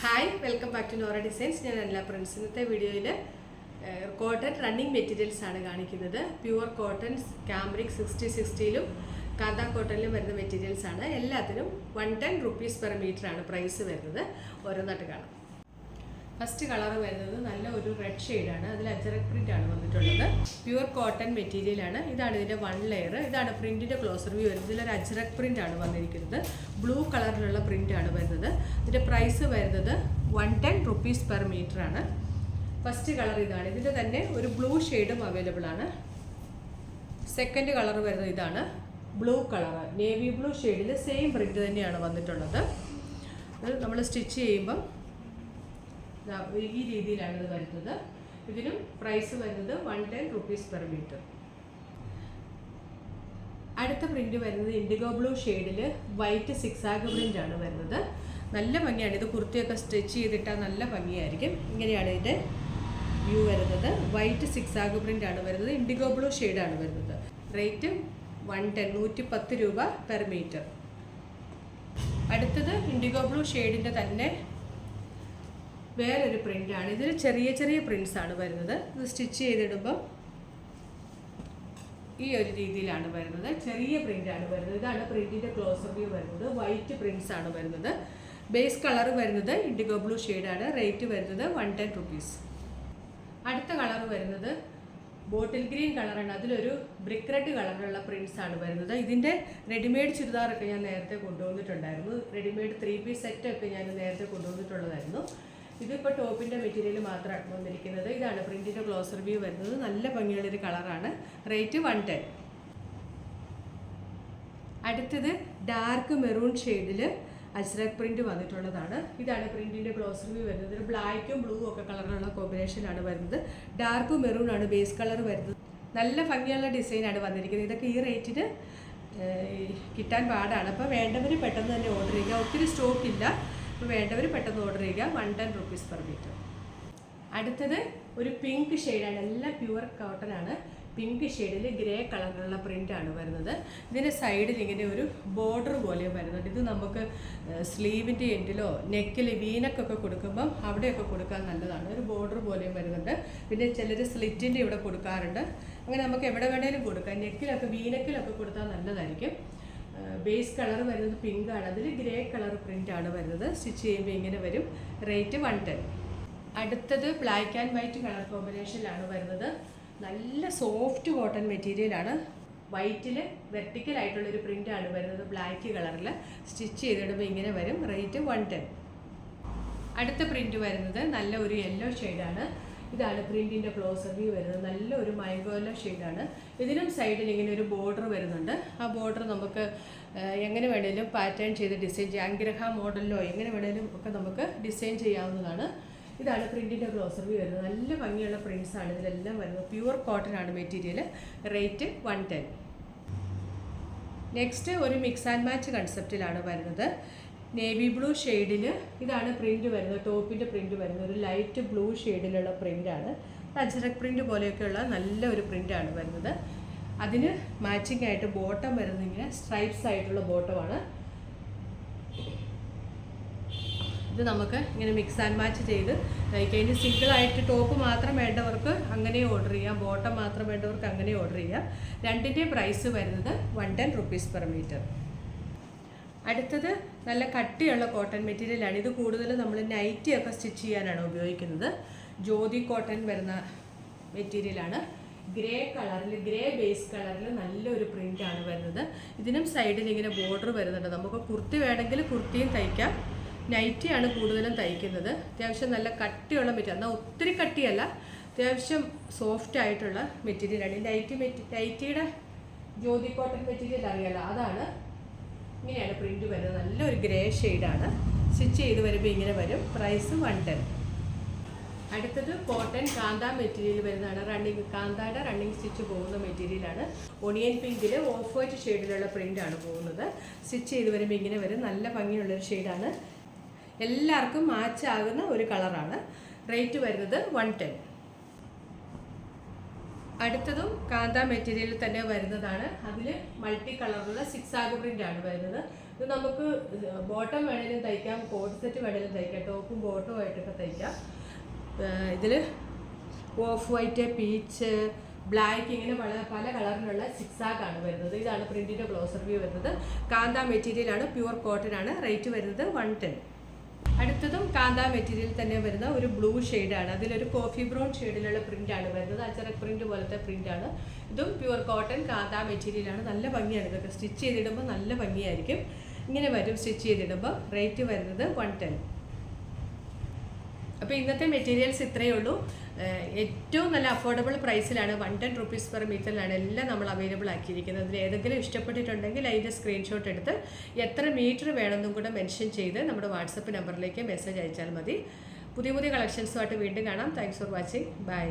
Hi welcome back to Nora Designs. ഞാൻ എല്ലാ friends ഇന്നത്തെ വീഡിയോയിൽ കോട്ടൺ റണ്ണിങ് മെറ്റീരിയൽസ് ആണ് കാണിക്കുന്നത്. പ്യുവർ കോട്ടൺ ക്യാമ്രിക് 60-60ലും കാന്ത കോട്ടണിലും വരുന്ന മെറ്റീരിയൽസ് ആണ്. എല്ലാത്തിനും 110 റുപ്പീസ് പെർ മീറ്റർ ആണ് പ്രൈസ് വരുന്നത്. ഓരോന്നായിട്ട് കാണാം. ഫസ്റ്റ് കളർ വരുന്നത് നല്ല ഒരു റെഡ് ഷെയ്ഡാണ്. അതിൽ അജറക് പ്രിൻ്റ് ആണ് വന്നിട്ടുള്ളത്. പ്യുവർ കോട്ടൺ മെറ്റീരിയലാണ്. ഇതാണ് ഇതിൻ്റെ 1 ലെയർ. ഇതാണ് പ്രിൻറ്റിൻ്റെ ക്ലോസർ വ്യൂ വരുന്നത്. ഇതിലൊരു അജറക് പ്രിൻ്റ് ആണ് വന്നിരിക്കുന്നത്. ബ്ലൂ കളറിലുള്ള പ്രിൻ്റ് ആണ് വരുന്നത്. ഇതിൻ്റെ പ്രൈസ് വരുന്നത് 110 റുപ്പീസ് പെർ മീറ്റർ ആണ്. ഫസ്റ്റ് കളർ ഇതാണ്. ഇതിൻ്റെ തന്നെ ഒരു ബ്ലൂ ഷെയ്ഡും അവൈലബിൾ ആണ്. സെക്കൻഡ് കളർ വരുന്നത് ഇതാണ്, ബ്ലൂ കളർ, നേവി ബ്ലൂ ഷെയ്ഡിൽ സെയിം പ്രിൻ്റ് തന്നെയാണ് വന്നിട്ടുള്ളത്. അത് നമ്മൾ സ്റ്റിച്ച് ചെയ്യുമ്പം ഈ രീതിയിലാണ് ഇത് വരുന്നത്. ഇതിനും പ്രൈസ് വരുന്നത് 110 റുപ്പീസ് പെർ മീറ്റർ. അടുത്ത പ്രിൻ്റ് വരുന്നത് ഇൻഡിഗോ ബ്ലൂ ഷെയ്ഡിൽ വൈറ്റ് സിക്സാഗ് പ്രിൻ്റ് ആണ് വരുന്നത്. നല്ല ഭംഗിയാണ്. ഇത് കുർത്തിയൊക്കെ സ്റ്റിച്ച് ചെയ്തിട്ടാൽ നല്ല ഭംഗിയായിരിക്കും. ഇങ്ങനെയാണ് ഇതിൻ്റെ വ്യൂ വരുന്നത്. വൈറ്റ് സിക്സാഗ് പ്രിൻ്റ് ആണ് വരുന്നത്. ഇൻഡിഗോ ബ്ലൂ ഷെയ്ഡാണ് വരുന്നത്. റേറ്റ് 110 രൂപ പെർ മീറ്റർ. അടുത്തത് ഇൻഡിഗോ ബ്ലൂ ഷെയ്ഡിൻ്റെ തന്നെ വേറൊരു പ്രിൻ്റാണ്. ഇതിൽ ചെറിയ ചെറിയ പ്രിൻറ്റ്സ് ആണ് വരുന്നത്. ഇത് സ്റ്റിച്ച് ചെയ്തിടുമ്പോൾ ഈ ഒരു രീതിയിലാണ് വരുന്നത്. ചെറിയ പ്രിൻ്റാണ് വരുന്നത്. ഇതാണ് പ്രിൻറ്റിൻ്റെ ക്ലോസർ വ്യൂ വരുന്നത്. വൈറ്റ് പ്രിൻറ്റ്സ് ആണ് വരുന്നത്. ബേസ് കളർ വരുന്നത് ഇൻഡിഗോ ബ്ലൂ ഷെയ്ഡാണ്. റേറ്റ് വരുന്നത് 110 റുപ്പീസ്. അടുത്ത കളർ വരുന്നത് ബോട്ടിൽ ഗ്രീൻ കളറാണ്. അതിലൊരു ബ്രിക്ക് റെഡ് കളറിലുള്ള പ്രിൻറ്റ്സ് ആണ് വരുന്നത്. ഇതിൻ്റെ റെഡിമെയ്ഡ് ചുരിദാറൊക്കെ ഞാൻ നേരത്തെ കൊണ്ടുവന്നിട്ടുണ്ടായിരുന്നു. റെഡിമെയ്ഡ് 3 പീസ് സെറ്റൊക്കെ ഞാൻ നേരത്തെ കൊണ്ടുവന്നിട്ടുള്ളതായിരുന്നു. ഇതിപ്പോൾ ടോപ്പിൻ്റെ മെറ്റീരിയൽ മാത്രമാണ് വന്നിരിക്കുന്നത്. ഇതാണ് പ്രിൻറ്റിൻ്റെ ക്ലോസർ വ്യൂ വരുന്നത്. നല്ല ഭംഗിയുള്ളൊരു കളറാണ്. റേറ്റ് 110. അടുത്തത് ഡാർക്ക് മെറൂൺ ഷെയ്ഡിൽ അജ്രക് പ്രിൻ്റ് വന്നിട്ടുള്ളതാണ്. ഇതാണ് പ്രിൻറ്റിൻ്റെ ക്ലോസർ വ്യൂ വരുന്നത്. ഒരു ബ്ലാക്കും ബ്ലൂ ഒക്കെ കളറിലുള്ള കോമ്പിനേഷനാണ് വരുന്നത്. ഡാർക്ക് മെറൂൺ ആണ് ബേസ് കളർ വരുന്നത്. നല്ല ഭംഗിയുള്ള ഡിസൈനാണ് വന്നിരിക്കുന്നത്. ഇതൊക്കെ ഈ റേറ്റിന് കിട്ടാൻ പാടാണ്. അപ്പോൾ വേണ്ടവർ പെട്ടെന്ന് തന്നെ ഓർഡർ ചെയ്യുക. ഒത്തിരി സ്റ്റോക്ക് ഇല്ല. അപ്പോൾ വേണ്ടവർ പെട്ടെന്ന് ഓർഡർ ചെയ്യുക. 110 റുപ്പീസ് പെർ മീറ്റർ. അടുത്തത് ഒരു പിങ്ക് ഷെയ്ഡാണ്. എല്ലാം പ്യുവർ കോട്ടൺ ആണ്. പിങ്ക് ഷെയ്ഡിൽ ഗ്രേ കളറിലുള്ള പ്രിൻ്റാണ് വരുന്നത്. ഇതിൻ്റെ സൈഡിൽ ഇങ്ങനെ ഒരു ബോർഡർ പോലെ വരുന്നുണ്ട്. ഇത് നമുക്ക് സ്ലീവിൻ്റെ എൻഡിലോ നെക്കിൽ വീനക്കൊക്കെ കൊടുക്കുമ്പം അവിടെയൊക്കെ കൊടുക്കാൻ നല്ലതാണ്. ഒരു ബോർഡർ പോലെയും വരുന്നുണ്ട്. പിന്നെ ചിലർ സ്ലിറ്റിൻ്റെ ഇവിടെ കൊടുക്കാറുണ്ട്. അങ്ങനെ നമുക്ക് എവിടെ വേണേലും കൊടുക്കാം. നെക്കിലൊക്കെ വീനക്കിലൊക്കെ കൊടുത്താൽ നല്ലതായിരിക്കും. ബേസ് കളർ വരുന്നത് പിങ്ക് ആണ്. അതിൽ ഗ്രേ കളർ പ്രിൻ്റ് ആണ് വരുന്നത്. സ്റ്റിച്ച് ചെയ്യുമ്പോൾ ഇങ്ങനെ വരും. റേറ്റ് 110. അടുത്തത് ബ്ലാക്ക് ആൻഡ് വൈറ്റ് കളർ കോമ്പിനേഷനിലാണ് വരുന്നത്. നല്ല സോഫ്റ്റ് കോട്ടൺ മെറ്റീരിയലാണ്. വൈറ്റിൽ വെർട്ടിക്കലായിട്ടുള്ളൊരു പ്രിൻ്റാണ് വരുന്നത്. ബ്ലാക്ക് കളറിൽ സ്റ്റിച്ച് ചെയ്തിടുമ്പോൾ ഇങ്ങനെ വരും. റേറ്റ് 110. അടുത്ത പ്രിൻ്റ് വരുന്നത് നല്ല ഒരു യെല്ലോ ഷെയ്ഡാണ്. ഇതാണ് പ്രിൻറ്റിൻ്റെ ക്ലോസർ വ്യൂ വരുന്നത്. നല്ല ഒരു മാംഗോ യെല്ലോ ഷെയ്ഡാണ്. ഇതിനും സൈഡിൽ ഇങ്ങനെ ഒരു ബോർഡർ വരുന്നുണ്ട്. ആ ബോർഡർ നമുക്ക് എങ്ങനെ വേണേലും പാറ്റേൺ ചെയ്ത് ഡിസൈൻ ചെയ്യാം. അഗ്രഹ മോഡലിലോ എങ്ങനെ വേണേലും ഒക്കെ നമുക്ക് ഡിസൈൻ ചെയ്യാവുന്നതാണ്. ഇതാണ് പ്രിൻറ്റിൻ്റെ ക്ലോസർ വ്യൂ വരുന്നത്. നല്ല ഭംഗിയുള്ള പ്രിൻറ്റ്സാണ് ഇതിലെല്ലാം വരുന്നത്. പ്യുവർ കോട്ടൺ ആണ് മെറ്റീരിയൽ. റേറ്റ് 110. നെക്സ്റ്റ് ഒരു മിക്സ് ആൻഡ് മാച്ച് കൺസെപ്റ്റിലാണ് വരുന്നത്. നേവി ബ്ലൂ ഷെയ്ഡിൽ ഇതാണ് പ്രിൻ്റ് വരുന്നത്. ടോപ്പിൻ്റെ പ്രിൻ്റ് വരുന്നത് ഒരു ലൈറ്റ് ബ്ലൂ ഷെയ്ഡിലുള്ള പ്രിൻ്റാണ്. അജ്രക് പ്രിൻ്റ് പോലെയൊക്കെയുള്ള നല്ല ഒരു പ്രിൻ്റാണ് വരുന്നത്. അതിന് മാച്ചിങ് ആയിട്ട് ബോട്ടം വരുന്നത് ഇങ്ങനെ സ്ട്രൈപ്സ് ആയിട്ടുള്ള ബോട്ടമാണ്. ഇത് നമുക്ക് ഇങ്ങനെ മിക്സ് ആൻഡ് മാച്ച് ചെയ്ത് കഴിഞ്ഞ് സിംഗിളായിട്ട് ടോപ്പ് മാത്രം വേണ്ടവർക്ക് അങ്ങനെ ഓർഡർ ചെയ്യാം. ബോട്ടം മാത്രം വേണ്ടവർക്ക് അങ്ങനെ ഓർഡർ ചെയ്യാം. രണ്ടിൻ്റെ പ്രൈസ് വരുന്നത് 110 റുപ്പീസ് പെർ മീറ്റർ. അടുത്തത് നല്ല കട്ടിയുള്ള കോട്ടൺ മെറ്റീരിയലാണ്. ഇത് കൂടുതൽ നമ്മൾ നൈറ്റിയൊക്കെ സ്റ്റിച്ച് ചെയ്യാനാണ് ഉപയോഗിക്കുന്നത്. ജ്യോതി കോട്ടൺ വരുന്ന മെറ്റീരിയലാണ്. ഗ്രേ കളറിൽ, ഗ്രേ ബേസ് കളറിൽ നല്ലൊരു പ്രിൻ്റാണ് വരുന്നത്. ഇതിനും സൈഡിൽ ഇങ്ങനെ ബോർഡർ വരുന്നുണ്ട്. നമുക്ക് കുർത്തി വേണമെങ്കിൽ കുർത്തിയും തയ്ക്കാം. നൈറ്റിയാണ് കൂടുതലും തയ്ക്കുന്നത്. അത്യാവശ്യം നല്ല കട്ടിയുള്ള മെറ്റീരിയൽ. എന്നാൽ ഒത്തിരി കട്ടിയല്ല, അത്യാവശ്യം സോഫ്റ്റ് ആയിട്ടുള്ള മെറ്റീരിയലാണ്. നൈറ്റിയുടെ ജ്യോതി കോട്ടൺ മെറ്റീരിയൽ അറിയാലോ, അതാണ്. ഇങ്ങനെയാണ് പ്രിൻ്റ് വരുന്നത്. നല്ലൊരു ഗ്രേ ഷെയ്ഡാണ്. സ്റ്റിച്ച് ചെയ്ത് വരുമ്പോൾ ഇങ്ങനെ വരും. പ്രൈസ് 110. അടുത്തത് കോട്ടൺ കാന്ത മെറ്റീരിയൽ വരുന്നതാണ്. കാന്തയുടെ റണ്ണിങ് സ്റ്റിച്ച് പോകുന്ന മെറ്റീരിയലാണ്. ഒണിയൻ പിങ്കിൽ ഓഫ് വൈറ്റ് ഷെയ്ഡിലുള്ള പ്രിൻ്റാണ് പോകുന്നത്. സ്റ്റിച്ച് ചെയ്ത് വരുമ്പോൾ ഇങ്ങനെ വരും. നല്ല ഭംഗിയുള്ളൊരു ഷെയ്ഡാണ്. എല്ലാവർക്കും മാച്ച് ആകുന്ന ഒരു കളറാണ്. റേറ്റ് വരുന്നത് 110. അടുത്തതും കാന്ത മെറ്റീരിയലിൽ തന്നെ വരുന്നതാണ്. അതിൽ മൾട്ടി കളറുള്ള സിക്സാഗ് പ്രിൻ്റാണ് വരുന്നത്. ഇത് നമുക്ക് ബോട്ടം വേണേലും തയ്ക്കാം, കോട്ട് സെറ്റ് വേണേലും തയ്ക്കാം, ടോപ്പും ബോട്ടവും ആയിട്ടൊക്കെ തയ്ക്കാം. ഇതിൽ ഓഫ് വൈറ്റ്, പീച്ച്, ബ്ലാക്ക് ഇങ്ങനെ പല കളറിലുള്ള സിക്സാഗാണ് വരുന്നത്. ഇതാണ് പ്രിൻറ്റിൻ്റെ ഗ്ലോസർ വ്യൂ വരുന്നത്. കാന്ത മെറ്റീരിയലാണ്, പ്യുവർ കോട്ടൺ ആണ്. റേറ്റ് വരുന്നത് 110. അടുത്തതും കാന്ത മെറ്റീരിയൽ തന്നെ വരുന്ന ഒരു ബ്ലൂ ഷെയ്ഡാണ്. അതിലൊരു കോഫി ബ്രൗൺ ഷെയ്ഡിലുള്ള പ്രിൻ്റാണ് വരുന്നത്. അച്ചറക് പ്രിൻ്റ് പോലത്തെ പ്രിൻ്റാണ്. ഇതും പ്യുവർ കോട്ടൺ കാന്ത മെറ്റീരിയലാണ്. നല്ല ഭംഗിയാണ്. ഇതൊക്കെ സ്റ്റിച്ച് ചെയ്തിടുമ്പോൾ നല്ല ഭംഗിയായിരിക്കും. ഇങ്ങനെ വരും സ്റ്റിച്ച് ചെയ്തിടുമ്പോൾ. റേറ്റ് വരുന്നത് 110. അപ്പോൾ ഇന്നത്തെ മെറ്റീരിയൽസ് ഇത്രയേ ഉള്ളൂ. ഏറ്റവും നല്ല അഫോർഡബിൾ പ്രൈസിലാണ്, 110 റുപ്പീസ് പെർ മീറ്ററിലാണ് എല്ലാം നമ്മൾ അവൈലബിൾ ആക്കിയിരിക്കുന്നത്. അതിൽ ഏതെങ്കിലും ഇഷ്ടപ്പെട്ടിട്ടുണ്ടെങ്കിൽ അതിൻ്റെ സ്ക്രീൻഷോട്ട് എടുത്ത് എത്ര മീറ്റർ വേണമെന്നും കൂടെ മെൻഷൻ ചെയ്ത് നമ്മുടെ വാട്സപ്പ് നമ്പറിലേക്ക് മെസ്സേജ് അയച്ചാൽ മതി. പുതിയ കളക്ഷൻസുമായിട്ട് വീണ്ടും കാണാം. Thanks for watching. ബൈ.